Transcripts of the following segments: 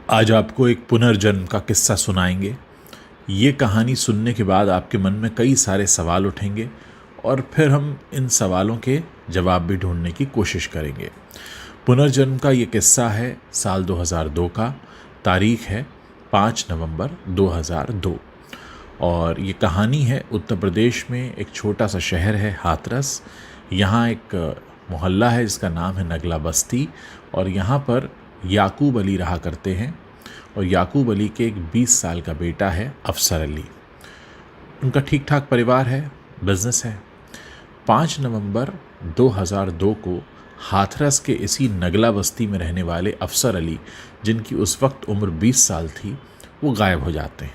आज आपको एक पुनर्जन्म का किस्सा सुनाएंगे। ये कहानी सुनने के बाद आपके मन में कई सारे सवाल उठेंगे और फिर हम इन सवालों के जवाब भी ढूंढने की कोशिश करेंगे। पुनर्जन्म का ये किस्सा है साल 2002 का। तारीख है 5 नवंबर 2002 और ये कहानी है उत्तर प्रदेश में एक छोटा सा शहर है हाथरस। यहाँ एक मोहल्ला है जिसका नाम है नगला बस्ती और यहाँ पर याकूब अली रहा करते हैं और याकूब अली के एक 20 साल का बेटा है अफसर अली। उनका ठीक ठाक परिवार है, बिजनेस है। 5 नवंबर 2002 को हाथरस के इसी नगला बस्ती में रहने वाले अफसर अली, जिनकी उस वक्त उम्र 20 साल थी, वो गायब हो जाते हैं।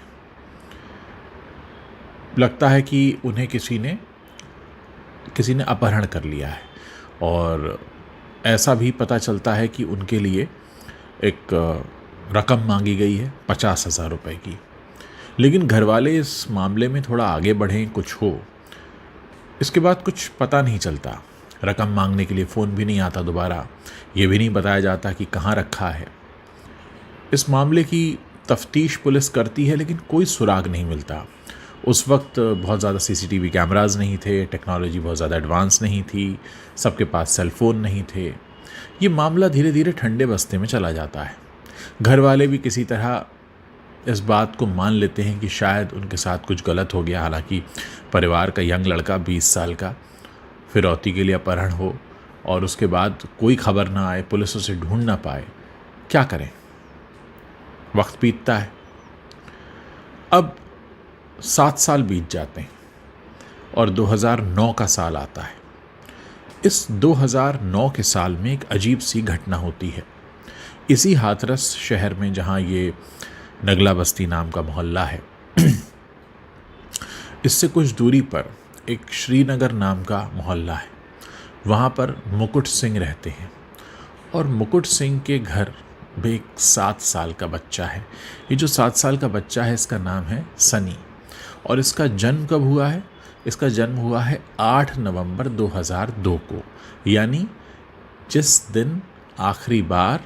लगता है कि उन्हें किसी ने अपहरण कर लिया है और ऐसा भी पता चलता है कि उनके लिए एक रकम मांगी गई है 50,000 रुपये की। लेकिन घर वाले इस मामले में थोड़ा आगे बढ़ें कुछ हो, इसके बाद कुछ पता नहीं चलता। रकम मांगने के लिए फ़ोन भी नहीं आता दोबारा, ये भी नहीं बताया जाता कि कहाँ रखा है। इस मामले की तफ्तीश पुलिस करती है लेकिन कोई सुराग नहीं मिलता। उस वक्त बहुत ज़्यादा सीसीटीवी कैमरास नहीं थे, टेक्नोलॉजी बहुत ज़्यादा एडवांस नहीं थी, सबके पास सेल फ़ोन नहीं थे। ये मामला धीरे धीरे ठंडे बस्ते में चला जाता है। घर वाले भी किसी तरह इस बात को मान लेते हैं कि शायद उनके साथ कुछ गलत हो गया। हालांकि परिवार का यंग लड़का 20 साल का फिरौती के लिए अपहरण हो और उसके बाद कोई खबर ना आए, पुलिस उसे ढूंढ ना पाए, क्या करें। वक्त बीतता है। अब 7 साल बीत जाते हैं और 2009 का साल आता है। इस 2009 के साल में एक अजीब सी घटना होती है। इसी हाथरस शहर में जहाँ ये नगला बस्ती नाम का मोहल्ला है, इससे कुछ दूरी पर एक श्रीनगर नाम का मोहल्ला है। वहाँ पर मुकुट सिंह रहते हैं और मुकुट सिंह के घर में एक 7 साल का बच्चा है। ये जो 7 साल का बच्चा है इसका नाम है सनी और इसका जन्म कब हुआ है? इसका जन्म हुआ है 8 नवंबर 2002 को, यानी जिस दिन आखिरी बार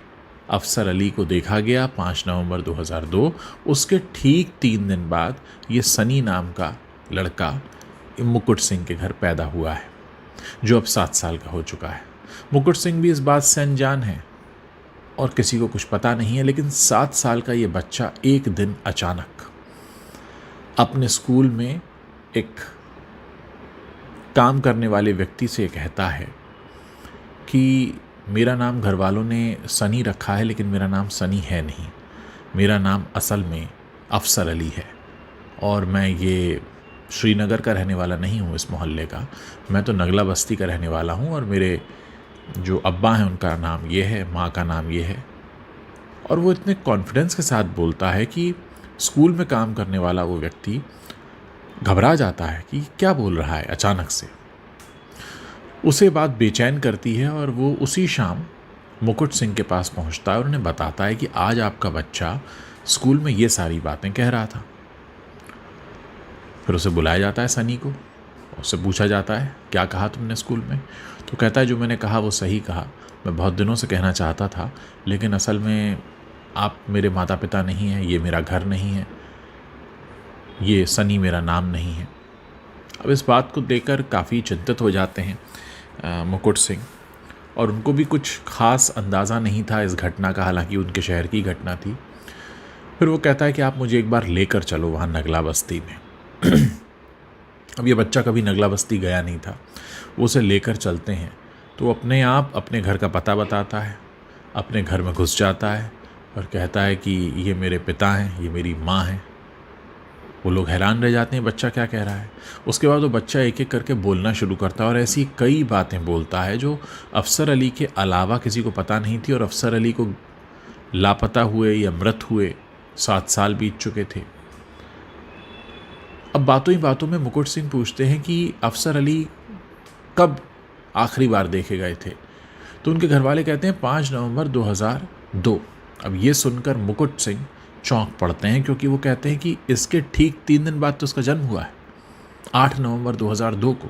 अफसर अली को देखा गया 5 नवंबर 2002, उसके ठीक 3 दिन बाद ये सनी नाम का लड़का मुकुट सिंह के घर पैदा हुआ है, जो अब 7 साल का हो चुका है। मुकुट सिंह भी इस बात से अनजान है और किसी को कुछ पता नहीं है। लेकिन 7 साल का ये बच्चा एक दिन अचानक अपने स्कूल में एक काम करने वाले व्यक्ति से कहता है कि मेरा नाम घर वालों ने सनी रखा है लेकिन मेरा नाम सनी है नहीं, मेरा नाम असल में अफसर अली है और मैं ये श्रीनगर का रहने वाला नहीं हूँ, इस मोहल्ले का। मैं तो नगला बस्ती का रहने वाला हूँ और मेरे जो अब्बा हैं उनका नाम ये है, माँ का नाम ये है। और वो इतने कॉन्फिडेंस के साथ बोलता है कि स्कूल में काम करने वाला वो व्यक्ति घबरा जाता है कि क्या बोल रहा है अचानक से। उसे बात बेचैन करती है और वो उसी शाम मुकुट सिंह के पास पहुंचता है और उन्हें बताता है कि आज आपका बच्चा स्कूल में ये सारी बातें कह रहा था। फिर उसे बुलाया जाता है सनी को, उससे पूछा जाता है क्या कहा तुमने स्कूल में? तो कहता है जो मैंने कहा वो सही कहा, मैं बहुत दिनों से कहना चाहता था लेकिन असल में आप मेरे माता पिता नहीं हैं, ये मेरा घर नहीं है, ये सनी मेरा नाम नहीं है। अब इस बात को देखकर काफ़ी चिंतित हो जाते हैं मुकुट सिंह और उनको भी कुछ खास अंदाज़ा नहीं था इस घटना का, हालांकि उनके शहर की घटना थी। फिर वो कहता है कि आप मुझे एक बार लेकर चलो वहाँ नगला बस्ती में। अब ये बच्चा कभी नगला बस्ती गया नहीं था, वो उसे लेकर चलते हैं तो अपने आप अपने घर का पता बताता है, अपने घर में घुस जाता है और कहता है कि ये मेरे पिता हैं, ये मेरी माँ हैं। वो लोग हैरान रह जाते हैं बच्चा क्या कह रहा है। उसके बाद वो बच्चा एक एक करके बोलना शुरू करता है और ऐसी कई बातें बोलता है जो अफसर अली के अलावा किसी को पता नहीं थी और अफसर अली को लापता हुए या मृत हुए 7 साल बीत चुके थे। अब बातों ही बातों में मुकुट सिंह पूछते हैं कि अफसर अली कब आखिरी बार देखे गए थे? तो उनके घर वाले कहते हैं 5 नवंबर 2002। अब ये सुनकर मुकुट सिंह चौंक पड़ते हैं क्योंकि वो कहते हैं कि इसके ठीक 3 दिन बाद तो उसका जन्म हुआ है, 8 नवंबर 2002 को।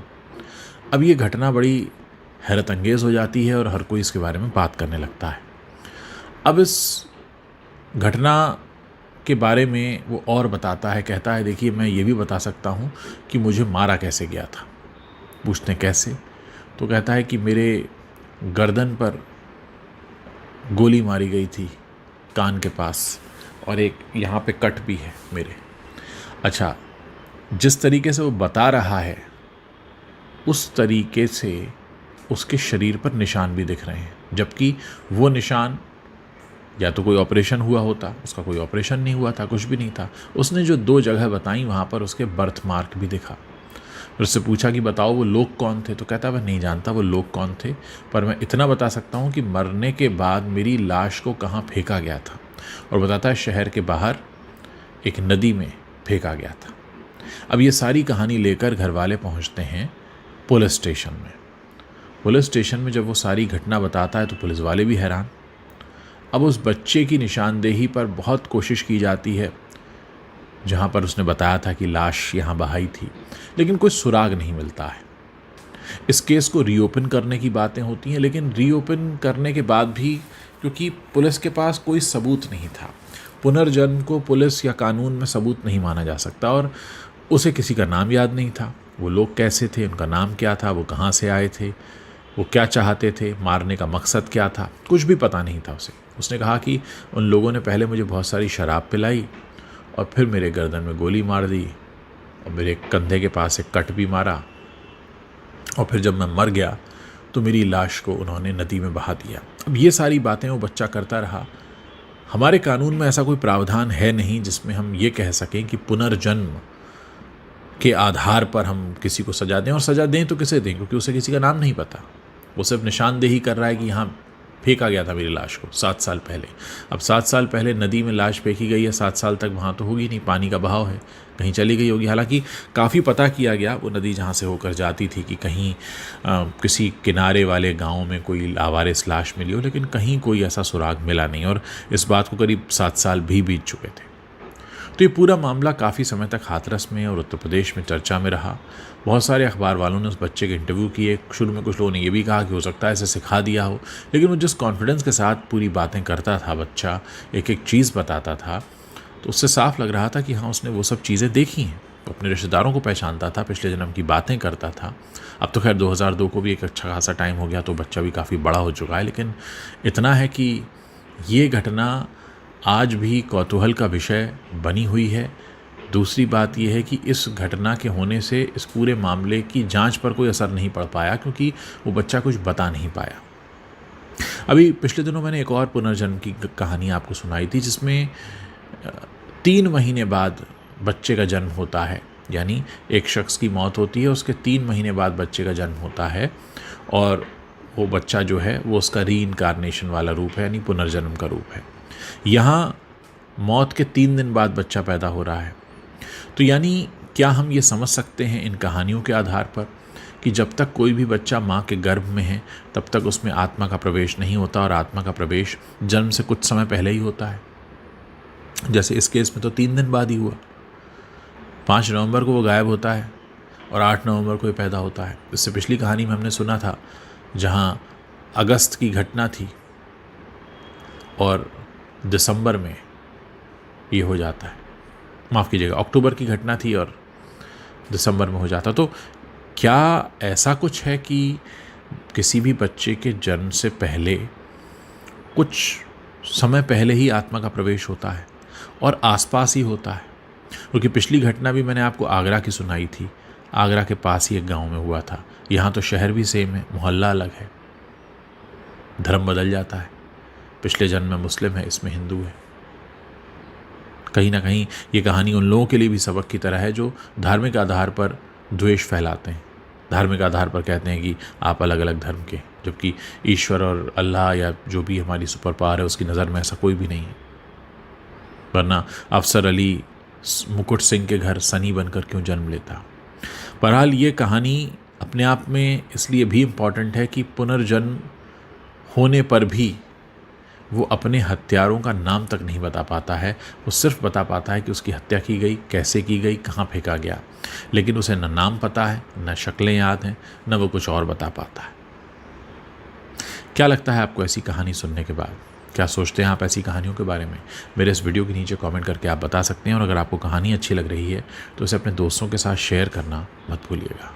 अब ये घटना बड़ी हैरत अंगेज़ हो जाती है और हर कोई इसके बारे में बात करने लगता है। अब इस घटना के बारे में वो और बताता है, कहता है देखिए मैं ये भी बता सकता हूँ कि मुझे मारा कैसे गया था। पूछते हैं कैसे, तो कहता है कि मेरे गर्दन पर गोली मारी गई थी कान के पास, और एक यहाँ पे कट भी है मेरे। अच्छा, जिस तरीके से वो बता रहा है उस तरीके से उसके शरीर पर निशान भी दिख रहे हैं, जबकि वो निशान या तो कोई ऑपरेशन हुआ होता, उसका कोई ऑपरेशन नहीं हुआ था, कुछ भी नहीं था। उसने जो 2 जगह बताई वहाँ पर उसके बर्थ मार्क भी दिखा। फिर उससे पूछा कि बताओ वो लोग कौन थे, तो कहता है वह नहीं जानता वो लोग कौन थे, पर मैं इतना बता सकता हूँ कि मरने के बाद मेरी लाश को कहाँ फेंका गया था। और बताता है शहर के बाहर एक नदी में फेंका गया था। अब ये सारी कहानी लेकर घर वाले पहुँचते हैं पुलिस स्टेशन में। पुलिस स्टेशन में जब वो सारी घटना बताता है तो पुलिस वाले भी हैरान। अब उस बच्चे की निशानदेही पर बहुत कोशिश की जाती है जहाँ पर उसने बताया था कि लाश यहाँ बहाई थी, लेकिन कोई सुराग नहीं मिलता है। इस केस को रीओपन करने की बातें होती हैं, लेकिन रीओपन करने के बाद भी क्योंकि पुलिस के पास कोई सबूत नहीं था, पुनर्जन्म को पुलिस या कानून में सबूत नहीं माना जा सकता, और उसे किसी का नाम याद नहीं था। वो लोग कैसे थे, उनका नाम क्या था, वो कहाँ से आए थे, वो क्या चाहते थे, मारने का मकसद क्या था, कुछ भी पता नहीं था उसे। उसने कहा कि उन लोगों ने पहले मुझे बहुत सारी शराब पिलाई और फिर मेरे गर्दन में गोली मार दी और मेरे कंधे के पास एक कट भी मारा, और फिर जब मैं मर गया तो मेरी लाश को उन्होंने नदी में बहा दिया। अब ये सारी बातें वो बच्चा करता रहा। हमारे कानून में ऐसा कोई प्रावधान है नहीं जिसमें हम ये कह सकें कि पुनर्जन्म के आधार पर हम किसी को सजा दें, और सजा दें तो किसे दें, क्योंकि उसे किसी का नाम नहीं पता। वो सिर्फ निशानदेही कर रहा है कि यहाँ फेंका गया था मेरी लाश को 7 साल पहले। अब 7 साल पहले नदी में लाश फेंकी गई है, 7 साल तक वहाँ तो होगी नहीं, पानी का बहाव है, कहीं चली गई होगी। हालांकि काफ़ी पता किया गया वो नदी जहाँ से होकर जाती थी कि कहीं किसी किनारे वाले गांव में कोई लावारिस लाश मिली हो, लेकिन कहीं कोई ऐसा सुराग मिला नहीं, और इस बात को करीब 7 साल भी बीत चुके थे। तो ये पूरा मामला काफ़ी समय तक हाथरस में और उत्तर प्रदेश में चर्चा में रहा। बहुत सारे अखबार वालों ने उस बच्चे के इंटरव्यू किए। शुरू में कुछ लोगों ने ये भी कहा कि हो सकता है इसे सिखा दिया हो, लेकिन वो जिस कॉन्फिडेंस के साथ पूरी बातें करता था बच्चा, एक एक चीज़ बताता था, तो उससे साफ लग रहा था कि हाँ उसने वो सब चीज़ें देखी हैं। अपने रिश्तेदारों को पहचानता था, पिछले जन्म की बातें करता था। अब तो खैर 2002 को भी एक अच्छा खासा टाइम हो गया, तो बच्चा भी काफ़ी बड़ा हो चुका है, लेकिन इतना है कि ये घटना आज भी कौतूहल का विषय बनी हुई है। दूसरी बात यह है कि इस घटना के होने से इस पूरे मामले की जांच पर कोई असर नहीं पड़ पाया, क्योंकि वो बच्चा कुछ बता नहीं पाया। अभी पिछले दिनों मैंने एक और पुनर्जन्म की कहानी आपको सुनाई थी, जिसमें 3 महीने बाद बच्चे का जन्म होता है। यानी एक शख्स की मौत होती है, उसके 3 महीने बाद बच्चे का जन्म होता है, और वो बच्चा जो है वो उसका रीइंकारनेशन वाला रूप है, यानी पुनर्जन्म का रूप है। यहाँ मौत के 3 दिन बाद बच्चा पैदा हो रहा है। तो यानी क्या हम ये समझ सकते हैं इन कहानियों के आधार पर कि जब तक कोई भी बच्चा माँ के गर्भ में है तब तक उसमें आत्मा का प्रवेश नहीं होता, और आत्मा का प्रवेश जन्म से कुछ समय पहले ही होता है। जैसे इस केस में तो 3 दिन बाद ही हुआ। 5 नवंबर को वो गायब होता है और 8 नवंबर को ये पैदा होता है। इससे पिछली कहानी में हमने सुना था जहाँ अगस्त की घटना थी और दिसंबर में ये हो जाता है, माफ़ कीजिएगा अक्टूबर की घटना थी और दिसंबर में हो जाता। तो क्या ऐसा कुछ है कि किसी भी बच्चे के जन्म से पहले कुछ समय पहले ही आत्मा का प्रवेश होता है और आसपास ही होता है? क्योंकि पिछली घटना भी मैंने आपको आगरा की सुनाई थी। आगरा के पास ही एक गांव में हुआ था। यहाँ तो शहर भी सेम है, मोहल्ला अलग है, धर्म बदल जाता है। पिछले जन्म में मुस्लिम है, इसमें हिंदू है। कहीं ना कहीं ये कहानी उन लोगों के लिए भी सबक की तरह है जो धार्मिक आधार पर द्वेष फैलाते हैं, धार्मिक आधार पर कहते हैं कि आप अलग अलग धर्म के, जबकि ईश्वर और अल्लाह या जो भी हमारी सुपर पावर है उसकी नज़र में ऐसा कोई भी नहीं है। वरना अफसर अली मुकुट सिंह के घर सनी बनकर क्यों जन्म लेता? बहरहाल ये कहानी अपने आप में इसलिए भी इम्पॉर्टेंट है कि पुनर्जन्म होने पर भी वो अपने हत्यारों का नाम तक नहीं बता पाता है। वो सिर्फ बता पाता है कि उसकी हत्या की गई, कैसे की गई, कहाँ फेंका गया, लेकिन उसे न नाम पता है, न शक्लें याद हैं, न वो कुछ और बता पाता है। क्या लगता है आपको ऐसी कहानी सुनने के बाद? क्या सोचते हैं आप ऐसी कहानियों के बारे में? मेरे इस वीडियो के नीचे कमेंट करके आप बता सकते हैं, और अगर आपको कहानी अच्छी लग रही है तो इसे अपने दोस्तों के साथ शेयर करना मत भूलिएगा।